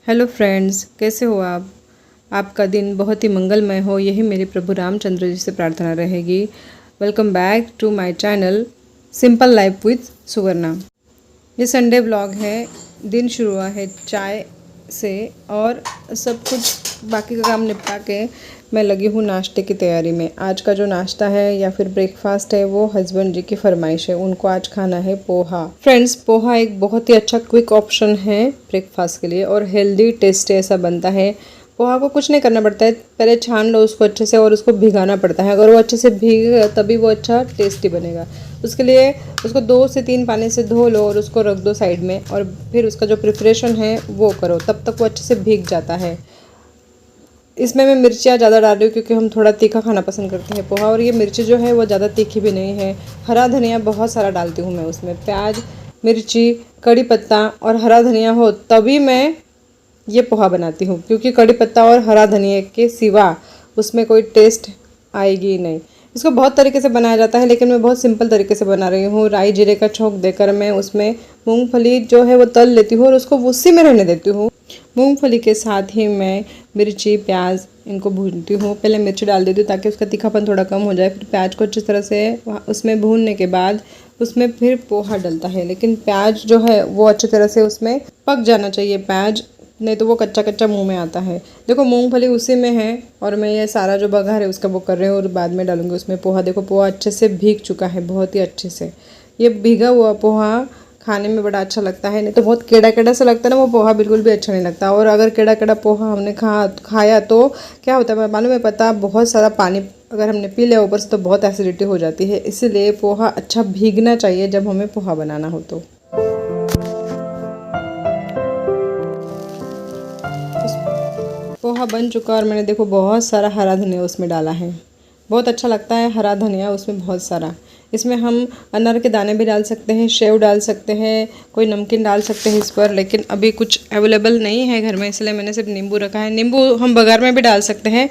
Hello friends, कैसे हो आप? आपका दिन बहुत ही मंगलमय हो, यही मेरी प्रभु रामचंद्र जी से प्रार्थना रहेगी। Welcome back to my channel simple life with Suvarna. ये संडे व्लॉग है। दिन शुरू हुआ है चाय से और सब कुछ बाकी का काम निपटा के मैं लगी हूँ नाश्ते की तैयारी में। आज का जो नाश्ता है या फिर ब्रेकफास्ट है वो हस्बैंड जी की फरमाइश है, उनको आज खाना है पोहा। फ्रेंड्स, पोहा एक बहुत ही अच्छा क्विक ऑप्शन है ब्रेकफास्ट के लिए और हेल्दी टेस्टी ऐसा बनता है। पोहा को कुछ नहीं करना पड़ता है, पहले छान लो उसको अच्छे से और उसको भिगाना पड़ता है। अगर वो अच्छे से भीगेगा तभी वो अच्छा टेस्टी बनेगा। उसके लिए उसको 2 से 3 पानी से धो लो और उसको रख दो साइड में, और फिर उसका जो प्रिपरेशन है वो करो, तब तक वो अच्छे से भीग जाता है। इसमें मैं मिर्चियाँ ज़्यादा डाल रही हूँ क्योंकि हम थोड़ा तीखा खाना पसंद करते हैं पोहा, और ये मिर्ची जो है वो ज़्यादा तीखी भी नहीं है। हरा धनिया बहुत सारा डालती हूँ मैं उसमें, प्याज, मिर्ची, कड़ी पत्ता और हरा धनिया हो तभी मैं ये पोहा बनाती हूँ, क्योंकि कड़ी पत्ता और हरा धनिया के सिवा उसमें कोई टेस्ट आएगी ही नहीं। इसको बहुत तरीके से बनाया जाता है, लेकिन मैं बहुत सिंपल तरीके से बना रही हूँ। राई जीरे का छौंक देकर मैं उसमें मूंगफली जो है वो तल लेती हूँ और उसको उसी में रहने देती हूँ। मूंगफली के साथ ही मैं मिर्ची, प्याज इनको भूनती हूँ। पहले मिर्ची डाल देती हूँ ताकि उसका तीखापन थोड़ा कम हो जाए। फिर प्याज को अच्छी तरह से उसमें भूनने के बाद उसमें फिर पोहा डलता है, लेकिन प्याज जो है वो अच्छी तरह से उसमें पक जाना चाहिए प्याज, नहीं तो वो कच्चा कच्चा मुंह में आता है। देखो मूंगफली उसी में है और मैं ये सारा जो बघार है उसका वो कर रही हूँ और बाद में डालूंगी उसमें पोहा। देखो पोहा अच्छे से भीग चुका है, बहुत ही अच्छे से। ये भीगा हुआ पोहा खाने में बड़ा अच्छा लगता है, नहीं तो बहुत केड़ा केड़ा सा लगता है ना, वो पोहा बिल्कुल भी अच्छा नहीं लगता। और अगर केड़ा केड़ा पोहा हमने खाया तो क्या होता है मालूम है? पता, बहुत सारा पानी अगर हमने पी लिया ऊपर से तो बहुत एसिडिटी हो जाती है। इसीलिए पोहा अच्छा भीगना चाहिए जब हमें पोहा बनाना हो तो। पोहा बन चुका और मैंने देखो बहुत सारा हरा धनिया उसमें डाला है। बहुत अच्छा लगता है हरा धनिया उसमें बहुत सारा। इसमें हम अनार के दाने भी डाल सकते हैं, सेव डाल सकते हैं, कोई नमकीन डाल सकते हैं इस पर, लेकिन अभी कुछ अवेलेबल नहीं है घर में, इसलिए मैंने सिर्फ नींबू रखा है। नींबू हम बघार में भी डाल सकते हैं।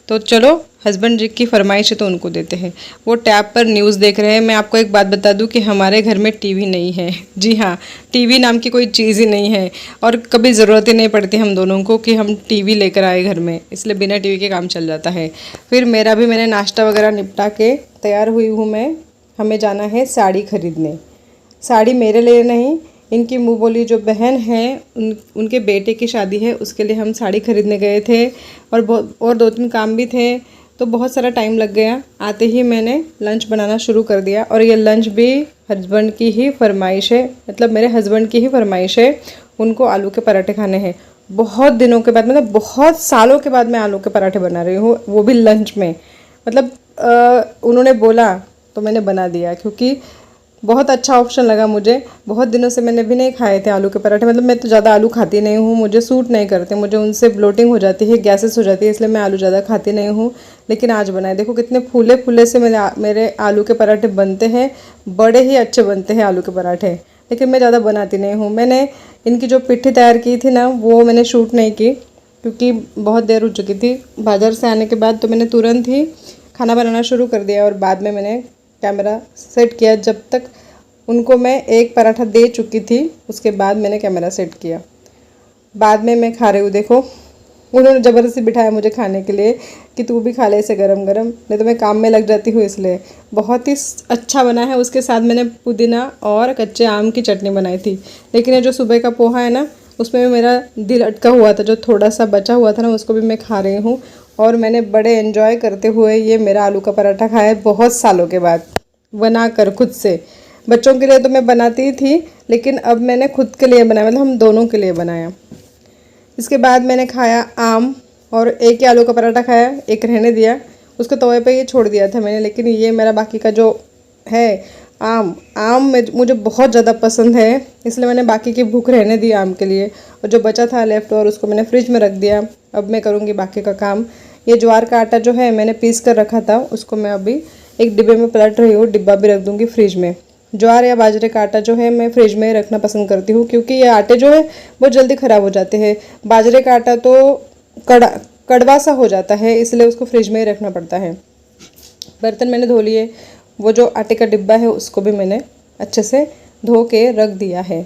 तो चलो, हस्बैंड जी की फरमाइश है तो उनको देते हैं। वो टैब पर न्यूज़ देख रहे हैं। मैं आपको एक बात बता दूं कि हमारे घर में टीवी नहीं है। जी हाँ, टीवी नाम की कोई चीज़ ही नहीं है और कभी ज़रूरत ही नहीं पड़ती हम दोनों को कि हम टीवी लेकर आए घर में, इसलिए बिना टीवी के काम चल जाता है। फिर मेरा भी मैंने नाश्ता वगैरह निपटा के तैयार हुई हूँ मैं। हमें जाना है साड़ी खरीदने। साड़ी मेरे लिए नहीं, इनकी मुँह बोली जो बहन है उनके बेटे की शादी है, उसके लिए हम साड़ी खरीदने गए थे और 2-3 काम भी थे, तो बहुत सारा टाइम लग गया। आते ही मैंने लंच बनाना शुरू कर दिया और ये लंच भी हस्बैंड की ही फरमाइश है, मतलब मेरे हस्बैंड की ही फरमाइश है। उनको आलू के पराठे खाने हैं। बहुत दिनों के बाद, मतलब बहुत सालों के बाद मैं आलू के पराठे बना रही हूँ, वो भी लंच में। मतलब उन्होंने बोला तो मैंने बना दिया, क्योंकि बहुत अच्छा ऑप्शन लगा मुझे। बहुत दिनों से मैंने भी नहीं खाए थे आलू के पराठे। मतलब मैं तो ज़्यादा आलू खाती नहीं हूँ, मुझे सूट नहीं करते, मुझे उनसे ब्लोटिंग हो जाती है, गैसेस हो जाती है, इसलिए मैं आलू ज़्यादा खाती नहीं हूँ। लेकिन आज बनाए, देखो कितने फूले फूले से मेरे आलू के पराठे बनते हैं। बड़े ही अच्छे बनते हैं आलू के पराठे, लेकिन मैं ज़्यादा बनाती नहीं हूँ। मैंने इनकी जो पिट्ठी तैयार की थी ना, वो मैंने शूट नहीं की क्योंकि बहुत देर हो चुकी थी। बाज़ार से आने के बाद तो मैंने तुरंत ही खाना बनाना शुरू कर दिया और बाद में मैंने कैमरा सेट किया। जब तक उनको मैं एक पराठा दे चुकी थी उसके बाद मैंने कैमरा सेट किया। बाद में मैं खा रही हूँ। देखो उन्होंने ज़बरदस्ती बिठाया मुझे खाने के लिए कि तू भी खा ले इसे गरम गरम, नहीं तो मैं काम में लग जाती हूँ, इसलिए। बहुत ही अच्छा बना है। उसके साथ मैंने पुदीना और कच्चे आम की चटनी बनाई थी। लेकिन ये जो सुबह का पोहा है ना, उसमें मेरा दिल अटका हुआ था, जो थोड़ा सा बचा हुआ था ना, उसको भी मैं खा रही हूँ और मैंने बड़े एंजॉय करते हुए ये मेरा आलू का पराठा खाया है बहुत सालों के बाद, बना कर खुद से। बच्चों के लिए तो मैं बनाती ही थी, लेकिन अब मैंने खुद के लिए बनाया, मतलब हम दोनों के लिए बनाया। इसके बाद मैंने खाया आम, और एक ही आलू का पराठा खाया, एक रहने दिया, उसको तवे पे ही छोड़ दिया था मैंने। लेकिन ये मेरा बाकी का जो है आम में मुझे बहुत ज़्यादा पसंद है, इसलिए मैंने बाकी की भूख रहने दी आम के लिए, और जो बचा था लेफ्ट और उसको मैंने फ्रिज में रख दिया। अब मैं करूँगी बाकी का काम। ये ज्वार का आटा जो है मैंने पीस कर रखा था, उसको मैं अभी एक डिब्बे में पलट रही हूँ, डिब्बा भी रख दूँगी फ्रिज में। ज्वार या बाजरे का आटा जो है मैं फ्रिज में रखना पसंद करती हूँ, क्योंकि ये आटे जो है वो जल्दी ख़राब हो जाते हैं। बाजरे का आटा तो कड़वा सा हो जाता है, इसलिए उसको फ्रिज में ही रखना पड़ता है। बर्तन मैंने धो लिए, वो जो आटे का डिब्बा है उसको भी मैंने अच्छे से धो के रख दिया है।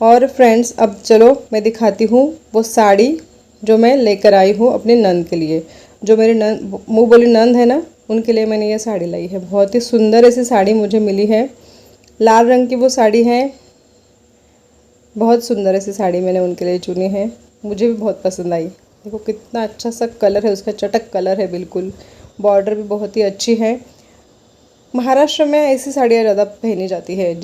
और फ्रेंड्स अब चलो मैं दिखाती हूँ वो साड़ी जो मैं लेकर आई हूँ अपनी नंद के लिए। जो मेरी नंद मुँह बोली नंद है ना, उनके लिए मैंने ये साड़ी लाई है। बहुत ही सुंदर ऐसी साड़ी मुझे मिली है, लाल रंग की वो साड़ी है। बहुत सुंदर ऐसी साड़ी मैंने उनके लिए चुनी है, मुझे भी बहुत पसंद आई। देखो कितना अच्छा सा कलर है उसका, चटक कलर है बिल्कुल। बॉर्डर भी बहुत ही अच्छी है। महाराष्ट्र में ऐसी साड़ियाँ ज़्यादा पहनी जाती है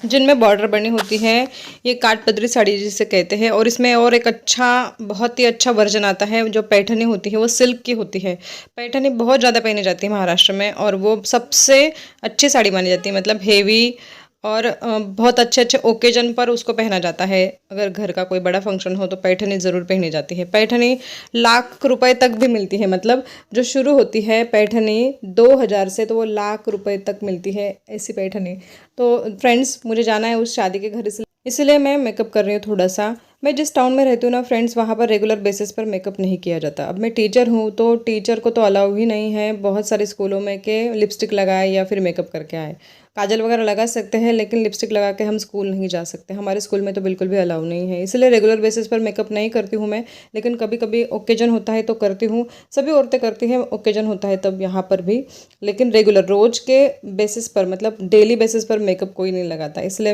जिनमें बॉर्डर बनी होती है। ये काठपदरी साड़ी जिसे कहते हैं। और इसमें और एक अच्छा, बहुत ही अच्छा वर्जन आता है। जो पैठनी होती है वो सिल्क की होती है। पैठनी बहुत ज़्यादा पहनी जाती है महाराष्ट्र में, और वो सबसे अच्छी साड़ी मानी जाती है। मतलब हेवी और बहुत अच्छे अच्छे ओकेजन पर उसको पहना जाता है। अगर घर का कोई बड़ा फंक्शन हो तो पैठनी ज़रूर पहनी जाती है। पैठनी लाख रुपए तक भी मिलती है। मतलब जो शुरू होती है पैठनी 2000 से, तो वो लाख रुपए तक मिलती है ऐसी पैठनी। तो फ्रेंड्स मुझे जाना है उस शादी के घर, इसलिए मैं मेकअप कर रही हूँ थोड़ा सा। मैं जिस टाउन में रहती हूँ ना फ्रेंड्स, वहाँ पर रेगुलर बेसिस पर मेकअप नहीं किया जाता। अब मैं टीचर हूँ तो टीचर को तो अलाउ ही नहीं है बहुत सारे स्कूलों में कि लिपस्टिक लगाए या फिर मेकअप करके आए। काजल वगैरह लगा सकते हैं लेकिन लिपस्टिक लगा के हम स्कूल नहीं जा सकते। हमारे स्कूल में तो बिल्कुल भी अलाउ नहीं है, इसलिए रेगुलर बेसिस पर मेकअप नहीं करती हूँ मैं। लेकिन कभी कभी ओकेजन होता है तो करती हूँ। सभी औरतें करती हैं, ओकेजन होता है तब यहाँ पर भी। लेकिन रेगुलर रोज के बेसिस पर, मतलब डेली बेसिस पर मेकअप कोई नहीं लगाता, इसलिए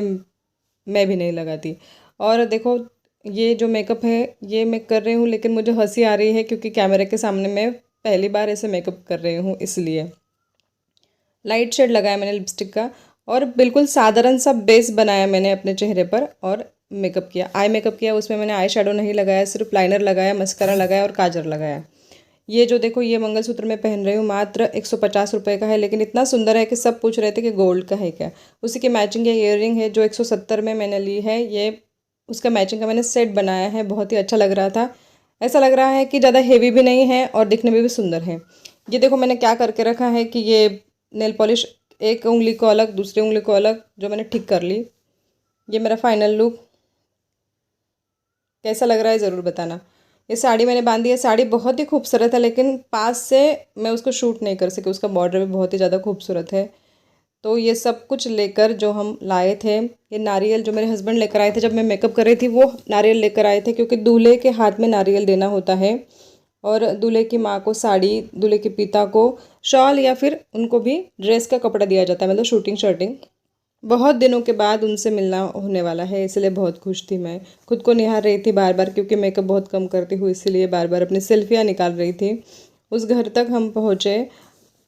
मैं भी नहीं लगाती। और देखो ये जो मेकअप है ये मैं कर रही हूँ, लेकिन मुझे हंसी आ रही है क्योंकि कैमरे के सामने मैं पहली बार ऐसे मेकअप कर रही हूँ। इसलिए लाइट शेड लगाया मैंने लिपस्टिक का, और बिल्कुल साधारण सा बेस बनाया मैंने अपने चेहरे पर, और मेकअप किया, आई मेकअप किया। उसमें मैंने आई शेडो नहीं लगाया, सिर्फ लाइनर लगाया, मस्करा लगाया और काजल लगाया। ये जो देखो ये मंगलसूत्र मैं पहन रही हूँ मात्र 150 रुपये का है, लेकिन इतना सुंदर है कि सब पूछ रहे थे कि गोल्ड का है क्या। उसी के मैचिंग ये ईयररिंग है जो 170 में मैंने ली है। ये उसका मैचिंग का मैंने सेट बनाया है, बहुत ही अच्छा लग रहा था। ऐसा लग रहा है कि ज़्यादा हेवी भी नहीं है और दिखने में भी सुंदर है। ये देखो मैंने क्या करके रखा है कि ये नेल पॉलिश, एक उंगली को अलग दूसरी उंगली को अलग जो मैंने ठीक कर ली। ये मेरा फाइनल लुक कैसा लग रहा है ज़रूर बताना। ये साड़ी मैंने बांधी है, साड़ी बहुत ही खूबसूरत है, लेकिन पास से मैं उसको शूट नहीं कर सकी, उसका बॉर्डर भी बहुत ही ज़्यादा खूबसूरत है। तो ये सब कुछ लेकर जो हम लाए थे, ये नारियल जो मेरे हस्बैंड लेकर आए थे जब मैं मेकअप कर रही थी, वो नारियल लेकर आए थे क्योंकि दूल्हे के हाथ में नारियल देना होता है। और दूल्हे की माँ को साड़ी, दूल्हे के पिता को शॉल, या फिर उनको भी ड्रेस का कपड़ा दिया जाता है, मतलब शूटिंग शर्टिंग। बहुत दिनों के बाद उनसे मिलना होने वाला है, इसलिए बहुत खुश थी मैं। खुद को निहार रही थी बार बार, क्योंकि मेकअप बहुत कम करती हूँ, इसीलिए बार बार अपनी सेल्फियाँ निकाल रही थी। उस घर तक हम पहुँचे,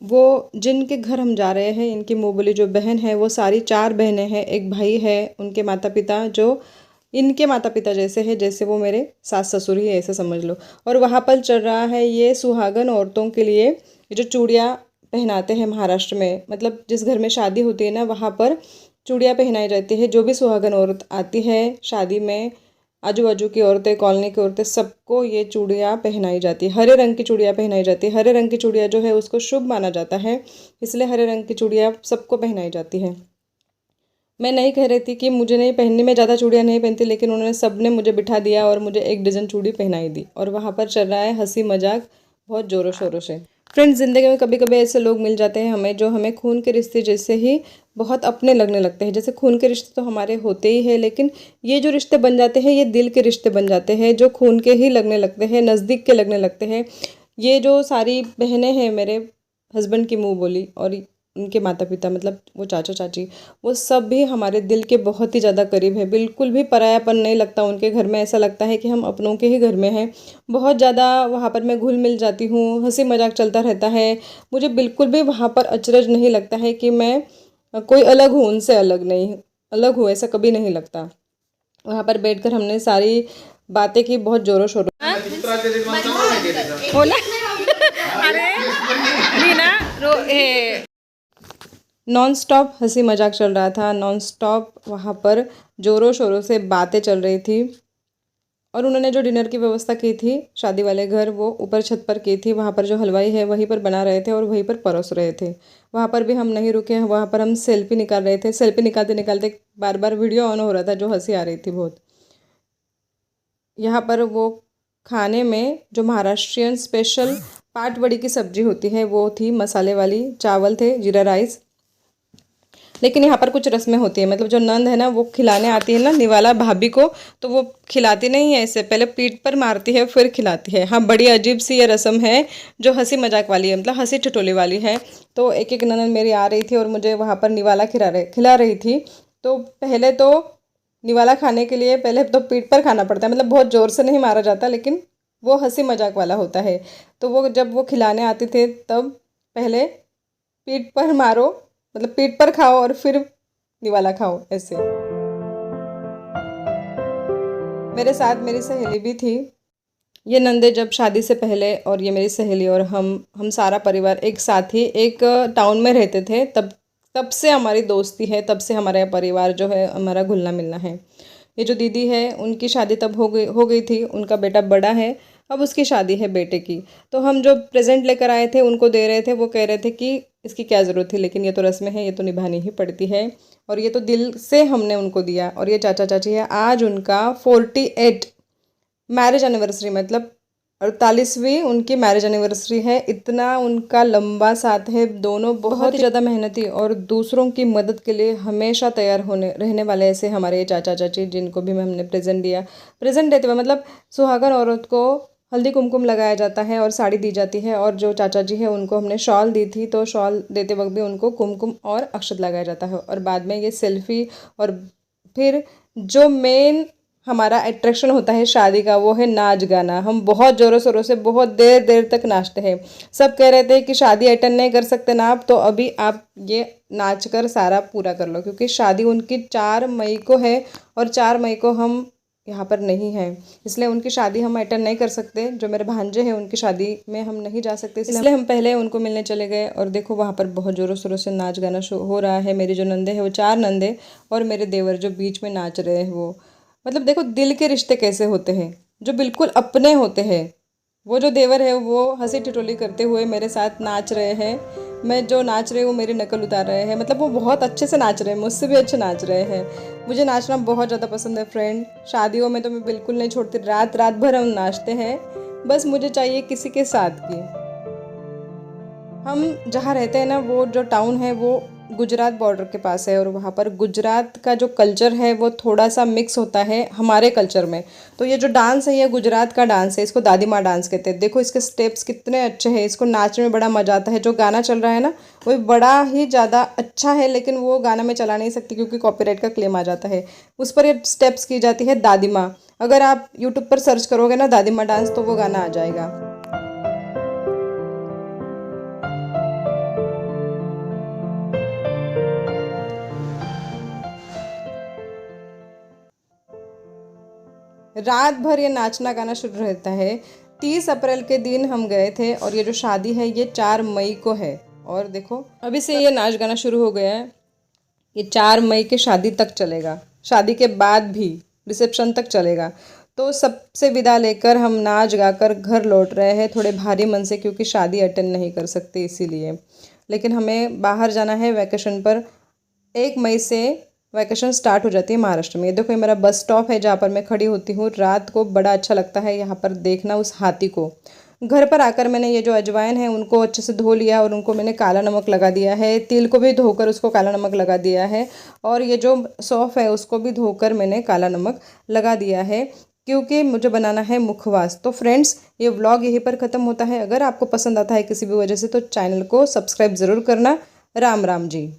वो जिनके घर हम जा रहे हैं इनकी मुँह बोली जो बहन है, वो सारी 4 बहनें हैं, एक भाई है, उनके माता पिता जो इनके माता पिता जैसे है, जैसे वो मेरे सास ससुर ही है, ऐसा समझ लो। और वहाँ पर चल रहा है ये सुहागन औरतों के लिए ये जो चूड़ियाँ पहनाते हैं महाराष्ट्र में, मतलब जिस घर में शादी होती है ना वहाँ पर चूड़ियाँ पहनाई जाती है। जो भी सुहागन औरत आती है शादी में, आजू बाजू की औरतें, कॉलोनी की औरतें, सबको ये चूड़ियाँ पहनाई जाती है। हरे रंग की चूड़ियाँ पहनाई जाती है। हरे रंग की चूड़ियाँ जो है उसको शुभ माना जाता है, इसलिए हरे रंग की चूड़ियाँ सबको पहनाई जाती है। मैं नहीं कह रही थी कि मुझे नहीं पहननी, मैं ज़्यादा चूड़ियाँ नहीं पहनती, लेकिन उन्होंने सब ने मुझे बिठा दिया और मुझे 1 डज़न चूड़ी पहनाई दी। और वहाँ पर चल रहा है हंसी मजाक बहुत ज़ोरों शोरों से। फ्रेंड्स ज़िंदगी में कभी कभी ऐसे लोग मिल जाते हैं हमें, जो हमें खून के रिश्ते जैसे ही बहुत अपने लगने लगते हैं। जैसे खून के रिश्ते तो हमारे होते ही हैं, लेकिन ये जो रिश्ते बन जाते हैं ये दिल के रिश्ते बन जाते हैं, जो खून के ही लगने लगते हैं, नज़दीक के लगने लगते हैं। ये जो सारी बहनें हैं मेरे हस्बैंड की मुँह बोली, और उनके माता पिता, मतलब वो चाचा चाची, वो सब भी हमारे दिल के बहुत ही ज़्यादा करीब है। बिल्कुल भी परायापन नहीं लगता उनके घर में, ऐसा लगता है कि हम अपनों के ही घर में हैं। बहुत ज़्यादा वहाँ पर मैं घुल मिल जाती हूँ, हंसी मजाक चलता रहता है। मुझे बिल्कुल भी वहाँ पर अचरज नहीं लगता है कि मैं कोई अलग हूँ, उनसे अलग नहीं, अलग हूँ, ऐसा कभी नहीं लगता। वहाँ पर बैठकर हमने सारी बातें की बहुत जोरों शोरों हो ना। अरे मीना नॉन स्टॉप हंसी मजाक चल रहा था, नॉन स्टॉप वहाँ पर ज़ोरों शोरों से बातें चल रही थी। और उन्होंने जो डिनर की व्यवस्था की थी शादी वाले घर, वो ऊपर छत पर की थी। वहाँ पर जो हलवाई है वहीं पर बना रहे थे और वहीं पर परोस रहे थे। वहाँ पर भी हम नहीं रुके, वहाँ पर हम सेल्फी निकाल रहे थे। सेल्फी निकालते निकालते बार बार वीडियो ऑन हो रहा था, जो हंसी आ रही थी बहुत। यहाँ पर वो खाने में जो महाराष्ट्रियन स्पेशल पाट वड़ी की सब्जी होती है वो थी, मसाले वाली, चावल थे, जीरा राइस, लेकिन यहाँ पर कुछ रस्में होती है, मतलब जो नंद है ना वो खिलाने आती है ना निवाला भाभी को, तो वो खिलाती नहीं है ऐसे, पहले पीठ पर मारती है फिर खिलाती है। हाँ, बड़ी अजीब सी ये रस्म है जो हंसी मजाक वाली है, मतलब हंसी ठिठोली वाली है। तो एक एक ननद मेरी आ रही थी और मुझे वहाँ पर निवाला खिला रही थी। तो पहले तो निवाला खाने के लिए पहले तो पीठ पर खाना पड़ता है, मतलब बहुत ज़ोर से नहीं मारा जाता, लेकिन वो हंसी मजाक वाला होता है। तो वो जब वो खिलाने आते थे तब पहले पीठ पर मारो, मतलब पीठ पर खाओ और फिर निवाला खाओ ऐसे। मेरे साथ मेरी सहेली भी थी। ये नंदे जब शादी से पहले और ये मेरी सहेली और हम सारा परिवार एक साथ ही एक टाउन में रहते थे। तब तब से हमारी दोस्ती है, तब से हमारा परिवार जो है हमारा घुलना मिलना है। ये जो दीदी है उनकी शादी तब हो गई थी, उनका बेटा बड़ा है, अब उसकी शादी है बेटे की। तो हम जो प्रेजेंट लेकर आए थे उनको दे रहे थे, वो कह रहे थे कि इसकी क्या ज़रूरत थी, लेकिन ये तो रस्में हैं, ये तो निभानी ही पड़ती है। और ये तो दिल से हमने उनको दिया। और ये चाचा चाची है, आज उनका 48 मैरिज एनिवर्सरी, मतलब 48वीं उनकी मैरिज एनिवर्सरी है। इतना उनका लंबा साथ है, दोनों बहुत ही ज़्यादा मेहनती और दूसरों की मदद के लिए हमेशा तैयार होने रहने वाले ऐसे हमारे ये चाचा चाची, जिनको भी हमने प्रेजेंट दिया। प्रेजेंट देते हुए मतलब सुहागन औरत को हल्दी कुमकुम लगाया जाता है और साड़ी दी जाती है, और जो चाचा जी है उनको हमने शॉल दी थी, तो शॉल देते वक्त भी उनको कुमकुम और अक्षत लगाया जाता है। और बाद में ये सेल्फी, और फिर जो मेन हमारा अट्रैक्शन होता है शादी का, वो है नाच गाना। हम बहुत ज़ोरों शोरों से बहुत देर देर तक नाचते हैं। सब कह रहे थे कि शादी अटेंड नहीं कर सकते ना आप, तो अभी आप ये नाच कर सारा पूरा कर लो, क्योंकि शादी उनकी 4 मई को है और 4 मई को हम यहाँ पर नहीं हैं, इसलिए उनकी शादी हम अटेंड नहीं कर सकते। जो मेरे भांजे हैं उनकी शादी में हम नहीं जा सकते, इसलिए हम पहले उनको मिलने चले गए। और देखो वहाँ पर बहुत ज़ोरों शोरों से नाच गाना हो रहा है। मेरी जो नंदे हैं वो 4 नंदे, और मेरे देवर जो बीच में नाच रहे हैं वो, मतलब देखो दिल के रिश्ते कैसे होते हैं, जो बिल्कुल अपने होते हैं। वो जो देवर है वो हंसी ठिठोली करते हुए मेरे साथ नाच रहे हैं, मैं जो नाच रही हूँ मेरी नकल उतार रहे हैं, मतलब वो बहुत अच्छे से नाच रहे हैं, मुझसे भी अच्छे नाच रहे हैं। मुझे नाचना बहुत ज़्यादा पसंद है फ्रेंड। शादियों में तो मैं बिल्कुल नहीं छोड़ती, रात रात भर हम नाचते हैं। बस मुझे चाहिए किसी के साथ की। हम जहाँ रहते हैं ना, वो जो टाउन है वो गुजरात बॉर्डर के पास है, और वहाँ पर गुजरात का जो कल्चर है वो थोड़ा सा मिक्स होता है हमारे कल्चर में। तो ये जो डांस है ये गुजरात का डांस है, इसको दादी माँ डांस कहते हैं। देखो इसके स्टेप्स कितने अच्छे हैं, इसको नाचने में बड़ा मजा आता है। जो गाना चल रहा है ना वो बड़ा ही ज़्यादा अच्छा है, लेकिन वो गाना मैं चला नहीं सकती क्योंकि कॉपीराइट का क्लेम आ जाता है। उस पर ये स्टेप्स की जाती है दादी माँ। अगर आप यूट्यूब पर सर्च करोगे ना दादी माँ डांस, तो वो गाना आ जाएगा। रात भर ये नाचना गाना शुरू रहता है। 30 अप्रैल के दिन हम गए थे, और ये जो शादी है ये 4 मई को है। और देखो अभी से ये नाच गाना शुरू हो गया है। ये 4 मई के शादी तक चलेगा, शादी के बाद भी रिसेप्शन तक चलेगा। तो सबसे विदा लेकर हम नाच गाकर घर लौट रहे हैं, थोड़े भारी मन से, क्योंकि शादी अटेंड नहीं कर सकते इसीलिए। लेकिन हमें बाहर जाना है वैकेशन पर। 1 मई से वैकेशन स्टार्ट हो जाती है महाराष्ट्र में। ये देखो ये मेरा बस स्टॉप है जहाँ पर मैं खड़ी होती हूँ। रात को बड़ा अच्छा लगता है यहाँ पर देखना उस हाथी को। घर पर आकर मैंने ये जो अजवाइन है उनको अच्छे से धो लिया, और उनको मैंने काला नमक लगा दिया है। तिल को भी धोकर उसको काला नमक लगा दिया है, और ये जो सौंफ है उसको भी धोकर मैंने काला नमक लगा दिया है, क्योंकि मुझे बनाना है मुखवास। तो फ्रेंड्स ये व्लॉग यहीं पर ख़त्म होता है। अगर आपको पसंद आता है किसी भी वजह से तो चैनल को सब्सक्राइब ज़रूर करना। राम राम जी।